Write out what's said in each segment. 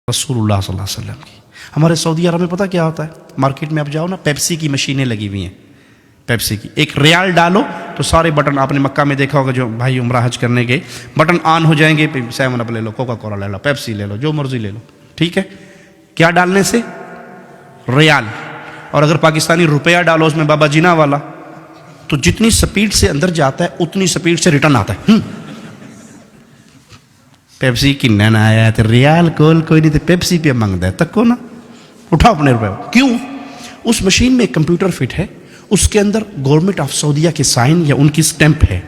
رسول اللہ صلی اللہ علیہ وسلم کی. ہمارے سعودی عرب میں پتہ کیا ہوتا ہے؟ مارکیٹ میں آپ جاؤ نا، پیپسی کی مشینیں لگی ہوئی ہیں. پیپسی کی ایک ریال ڈالو تو سارے بٹن، آپ نے مکہ میں دیکھا ہوگا جو بھائی عمرہ حج کرنے گئے، بٹن آن ہو جائیں گے. 7 اپ لے لو، کوکا کولا لے لو، پیپسی لے لو، جو مرضی لے لو. ٹھیک ہے، کیا ڈالنے سے؟ ریال. اور اگر پاکستانی روپیہ ڈالو اس میں بابا جینا والا، تو جتنی سپیڈ سے اندر جاتا ہے اتنی سپیڈ سے ریٹرن آتا ہے. پیپسی کی نانا آیا تو ریال کول کوئی نہیں، تو پیپسی پہ مانگتا ہے تک کو نا، اٹھاؤ اپنے روپے. کیوں؟ اس مشین میں ایک کمپیوٹر فٹ ہے، اس کے اندر گورنمنٹ آف سعودیہ کے سائن یا ان کی سٹیمپ ہے.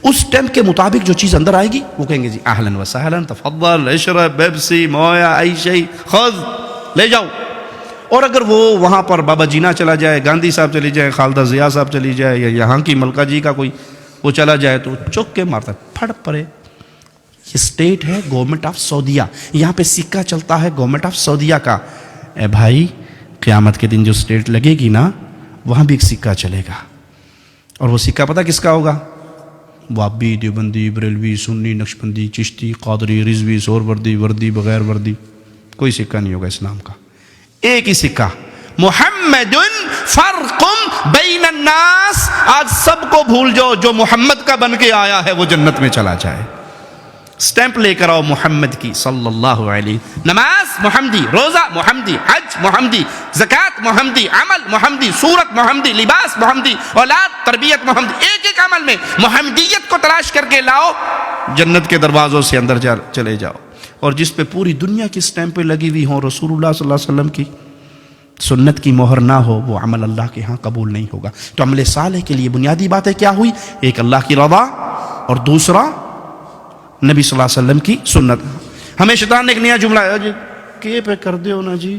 اس سٹیمپ کے مطابق جو چیز اندر آئے گی وہ کہیں گے جی اہلاً و سہلاً، تفضل اشرب پیپسی مویا ای شیء خذ، لے جاؤ. اور اگر وہ وہاں پر بابا جینا چلا جائے، گاندھی صاحب چلی جائے، خالدہ ضیاء صاحب چلی جائے، یا یہاں کی ملکہ جی کا کوئی وہ چلا جائے، تو چوک کے مارتا ہے، پھڑ پڑے. یہ اسٹیٹ ہے گورنمنٹ آف سعودیہ، یہاں پہ سکہ چلتا ہے گورنمنٹ آف سعودیہ کا. اے بھائی، قیامت کے دن جو اسٹیٹ لگے گی نا، وہاں بھی ایک سکہ چلے گا. اور وہ سکہ پتہ کس کا ہوگا؟ وہابی، دیوبندی، بریلوی، سنی، نقشبندی، چشتی، قادری، رضوی، سہروردی، وردی، بغیر وردی، کوئی سکہ نہیں ہوگا اسلام کا. ایک ہی سکہ، محمد فرق بین الناس. آج سب کو بھول جاؤ، جو محمد کا بن کے آیا ہے وہ جنت میں چلا جائے. سٹیمپ لے کر آؤ محمد کی صلی اللہ علیہ. نماز محمدی، روزہ محمدی، حج محمدی، زکوٰۃ محمدی، عمل محمدی، صورت محمدی، لباس محمدی، اولاد تربیت محمدی. ایک ایک عمل میں محمدیت کو تلاش کر کے لاؤ، جنت کے دروازوں سے اندر چلے جاؤ. اور جس پہ پوری دنیا کی سٹیمپیں لگی ہوئی ہوں، رسول اللہ صلی اللہ علیہ وسلم کی سنت کی مہر نہ ہو، وہ عمل اللہ کے ہاں قبول نہیں ہوگا. تو عمل صالح کے لیے بنیادی باتیں کیا ہوئی؟ ایک اللہ کی رضا، اور دوسرا نبی صلی اللہ علیہ وسلم کی سنت. ہمیں شیطان نے ایک نیا جملہ ہے جی، کے پہ کر دیو نا جی،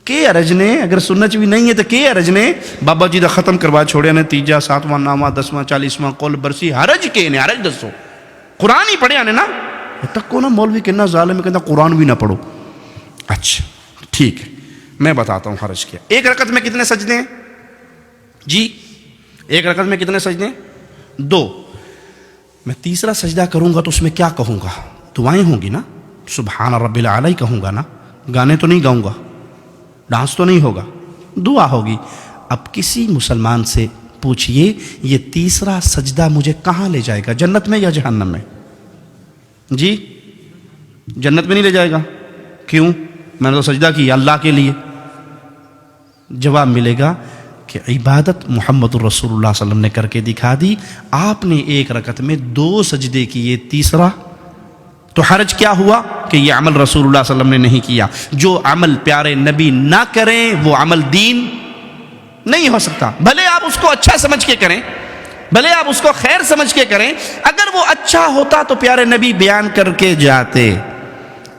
کے ارج نے، اگر سنت بھی نہیں ہے تو کے ارج نے. بابا جی دا ختم کروا چھوڑے نے، 3 7واں 9واں 10واں 40واں قول برسی، حرج کے نے، حرج دسو. قرآن ہی پڑھے آنے نا تک کو نا. مولوی کہنا ظالم کہنا قرآن بھی نہ پڑھو. اچھا ٹھیک ہے، میں بتاتا ہوں حرج کیا. ایک رکعت میں کتنے سجدے ہیں جی؟ ایک رکعت میں کتنے سجدے ہیں؟ 2. میں تیسرا سجدہ کروں گا تو اس میں کیا کہوں گا؟ دعائیں ہوں گی نا، سبحان رب العلی کہوں گا نا، گانے تو نہیں گاؤں گا، ڈانس تو نہیں ہوگا، دعا ہوگی. اب کسی مسلمان سے پوچھئے یہ تیسرا سجدہ مجھے کہاں لے جائے گا، جنت میں یا جہنم میں؟ جی جنت میں نہیں لے جائے گا. کیوں؟ میں نے تو سجدہ کیا اللہ کے لیے. جواب ملے گا کہ عبادت محمد الرسول اللہ صلی اللہ علیہ وسلم نے کر کے دکھا دی. آپ نے ایک رکعت میں 2 سجدے کیے، تیسرا تو حرج کیا ہوا کہ یہ عمل رسول اللہ صلی اللہ علیہ وسلم نے نہیں کیا. جو عمل پیارے نبی نہ کریں وہ عمل دین نہیں ہو سکتا. بھلے آپ اس کو اچھا سمجھ کے کریں، بھلے آپ اس کو خیر سمجھ کے کریں، اگر وہ اچھا ہوتا تو پیارے نبی بیان کر کے جاتے.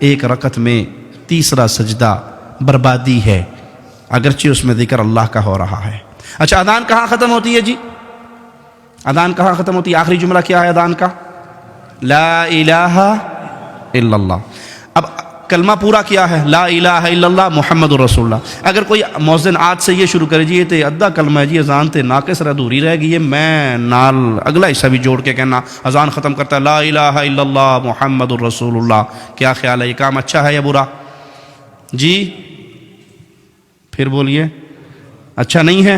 ایک رکعت میں تیسرا سجدہ بربادی ہے، اگرچہ اس میں ذکر اللہ کا ہو رہا ہے. اچھا اذان کہاں ختم ہوتی ہے جی؟ اذان کہاں ختم ہوتی ہے؟ آخری جملہ کیا ہے اذان کا؟ لا الہ الا اللہ. اب کلمہ پورا کیا ہے؟ لا الہ الا اللہ محمد الرسول اللہ. اگر کوئی مؤذن آج سے یہ شروع کرے جی یہ تے ادھا کلمہ ہے جی، اذان تے ناقص ادھوری رہ گئی ہے، میں نال اگلا حصہ بھی جوڑ کے کہنا اذان ختم کرتا ہے لا الہ الا اللہ محمد الرسول اللہ. کیا خیال ہے، یہ کام اچھا ہے یا برا جی؟ پھر بولیے اچھا نہیں ہے.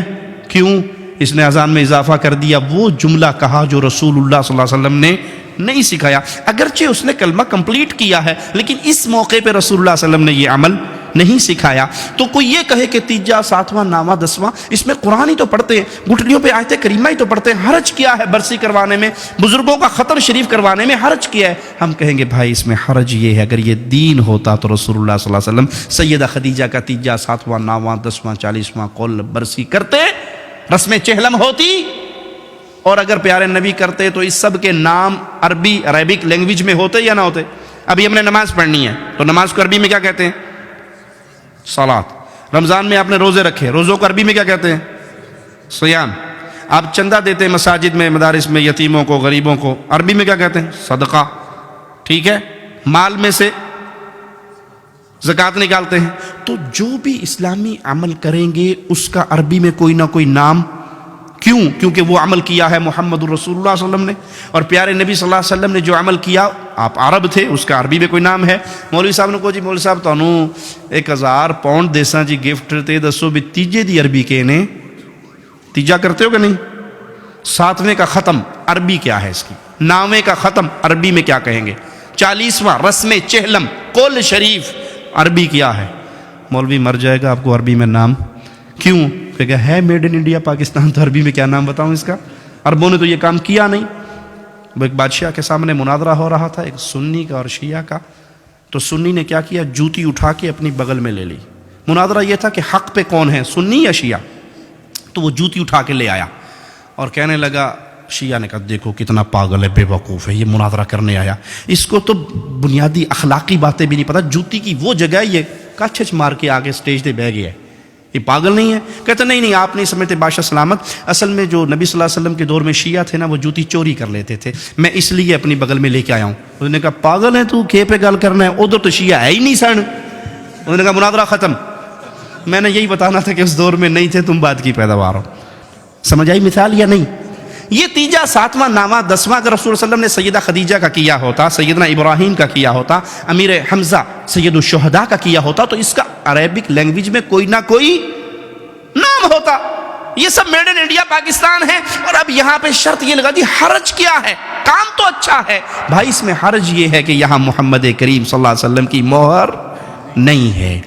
کیوں؟ اس نے اذان میں اضافہ کر دیا، وہ جملہ کہا جو رسول اللہ صلی اللہ علیہ وسلم نے نہیں سکھایا. اگرچہ اس نے کلمہ کمپلیٹ کیا ہے لیکن اس موقع پہ رسول اللہ صلی اللہ علیہ وسلم نے یہ عمل نہیں سکھایا. تو کوئی یہ کہے کہ 3 7واں 9واں 10واں اس میں قرآن ہی تو پڑھتے ہیں، گھٹنیوں پہ آیت کریمہ ہی تو پڑھتے ہیں، حرج کیا ہے برسی کروانے میں، بزرگوں کا خطر شریف کروانے میں حرج کیا ہے؟ ہم کہیں گے بھائی اس میں حرج یہ ہے، اگر یہ دین ہوتا تو رسول اللہ صلی اللہ علیہ وسلم سیدہ خدیجہ کا 3 7واں 9واں 10واں 40واں قول برسی کرتے، رسم چہلم ہوتی. اور اگر پیارے نبی کرتے تو اس سب کے نام عربی عربک لینگویج میں ہوتے یا نہ ہوتے؟ ابھی ہم نے نماز پڑھنی ہے تو نماز کو عربی میں کیا کہتے ہیں؟ صلاۃ. رمضان میں آپ نے روزے رکھے، روزوں کو عربی میں کیا کہتے ہیں؟ صیام. آپ چندہ دیتے ہیں مساجد میں، مدارس میں، یتیموں کو، غریبوں کو، عربی میں کیا کہتے ہیں؟ صدقہ. ٹھیک ہے، مال میں سے زکوٰۃ نکالتے ہیں. تو جو بھی اسلامی عمل کریں گے اس کا عربی میں کوئی نہ کوئی نام. کیوں؟ کیونکہ وہ عمل کیا ہے محمد الرسول اللہ صلی اللہ علیہ وسلم نے، اور پیارے نبی صلی اللہ علیہ وسلم نے جو عمل کیا آپ عرب تھے، اس کا عربی میں کوئی نام ہے. مولوی صاحب نے کہا جی مولوی صاحب تانوں 1000 پاؤنڈ دیساں جی گفٹ تے دسو بھی تیجے دی عربی کے نے تیجا کرتے ہو کہ نہیں؟ 7ویں کا ختم عربی کیا ہے اس کی؟ 9ویں کا ختم عربی میں کیا کہیں گے؟ 40واں رسم چہلم قول شریف عربی کیا ہے؟ مولوی مر جائے گا آپ کو عربی میں نام. کیوں؟ کہ ہے میڈ ان انڈیا پاکستان، تو عربی میں کیا نام بتاؤں اس کا؟ عربوں نے تو یہ کام کیا نہیں. وہ ایک بادشاہ کے سامنے مناظرہ ہو رہا تھا، ایک سنی کا اور شیعہ کا. تو سنی نے کیا کیا؟ جوتی اٹھا کے اپنی بغل میں لے لی. مناظرہ یہ تھا کہ حق پہ کون ہے، سنی یا شیعہ؟ تو وہ جوتی اٹھا کے لے آیا اور کہنے لگا، شیعہ نے کہا دیکھو کتنا پاگل ہے، بے وقوف ہے، یہ مناظرہ کرنے آیا، اس کو تو بنیادی اخلاقی باتیں بھی نہیں پتہ، جوتی کی وہ جگہ ہے، یہ کچھ مار کے آگے سٹیج پہ بیٹھ گیا ہے، یہ پاگل نہیں ہے؟ کہتے نہیں آپ نہیں سمجھتے بادشاہ سلامت، اصل میں جو نبی صلی اللہ علیہ وسلم کے دور میں شیعہ تھے نا، وہ جوتی چوری کر لیتے تھے، میں اس لیے اپنی بغل میں لے کے آیا ہوں. انہوں نے کہا پاگل ہے تو، کھے پہ گل کرنا ہے، ادھر تو شیعہ ہے ہی نہیں سن. انہوں نے کہا مناظرہ ختم. میں نے یہی بتانا تھا کہ اس دور میں نہیں تھے، تم بات کی پیداوار ہو. سمجھ آئی مثال یا نہیں؟ یہ تیجا 7واں 9واں 10واں اگر رسول اللہ علیہ وسلم نے سیدہ خدیجہ کا کیا ہوتا، سیدنا ابراہیم کا کیا ہوتا، امیر حمزہ سید الشہداء کا کیا ہوتا، تو اس کا عربک لینگویج میں کوئی نہ کوئی نام ہوتا. یہ سب میڈ ان انڈیا پاکستان ہے. اور اب یہاں پہ شرط یہ لگا دی حرج کیا ہے؟ کام تو اچھا ہے بھائی، اس میں حرج یہ ہے کہ یہاں محمد کریم صلی اللہ علیہ وسلم کی مہر نہیں ہے.